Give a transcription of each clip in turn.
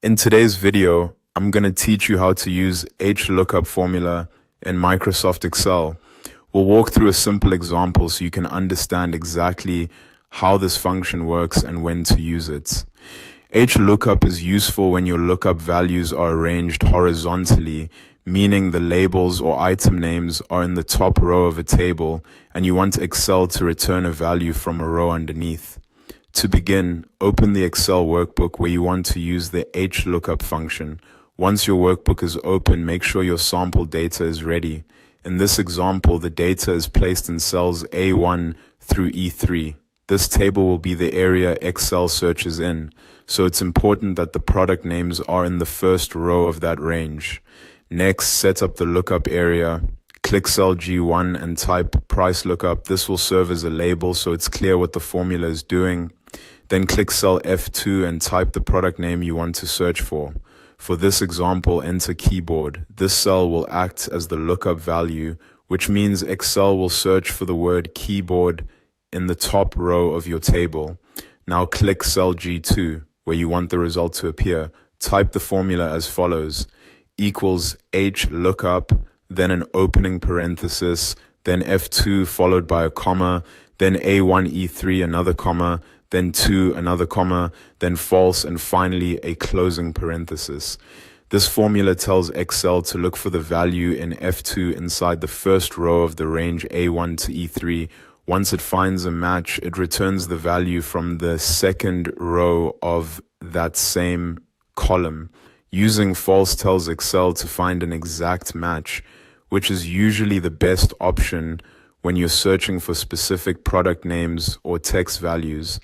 In today's video, I'm going to teach you how to use HLOOKUP formula in Microsoft Excel. We'll walk through a simple example so you can understand exactly how this function works and when to use it. HLOOKUP is useful when your lookup values are arranged horizontally, meaning the labels or item names are in the top row of a table and you want Excel to return a value from a row underneath. To begin, open the Excel workbook where you want to use the HLOOKUP function. Once your workbook is open, make sure your sample data is ready. In this example, the data is placed in cells A1 through E3. This table will be the area Excel searches in, so it's important that the product names are in the first row of that range. Next, set up the lookup area. Click cell G1 and type price lookup. This will serve as a label so it's clear what the formula is doing. Then click cell F2 and type the product name you want to search for. For this example, enter keyboard. This cell will act as the lookup value, which means Excel will search for the word keyboard in the top row of your table. Now click cell G2, where you want the result to appear. Type the formula as follows: equals HLOOKUP, then an opening parenthesis, then F2 followed by a comma, then A1 E3 another comma, then 2 another comma, then false, and finally a closing parenthesis. This formula tells Excel to look for the value in F2 inside the first row of the range A1 to E3. Once it finds a match, it returns the value from the second row of that same column. Using false tells Excel to find an exact match, which is usually the best option when you're searching for specific product names or text values.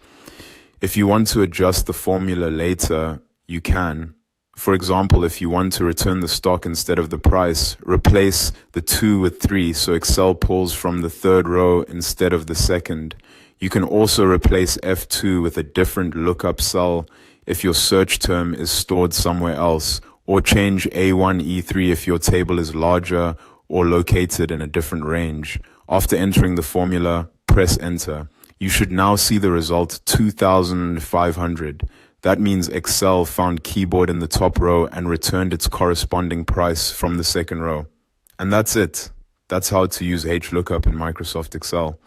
If you want to adjust the formula later, you can. For example, if you want to return the stock instead of the price, replace the 2 with 3 so Excel pulls from the third row instead of the second. You can also replace F2 with a different lookup cell if your search term is stored somewhere else, or change A1 E3 if your table is larger or located in a different range. After entering the formula, press enter. You should now see the result 2,500. That means Excel found keyboard in the top row and returned its corresponding price from the second row. And that's it. That's how to use HLOOKUP in Microsoft Excel.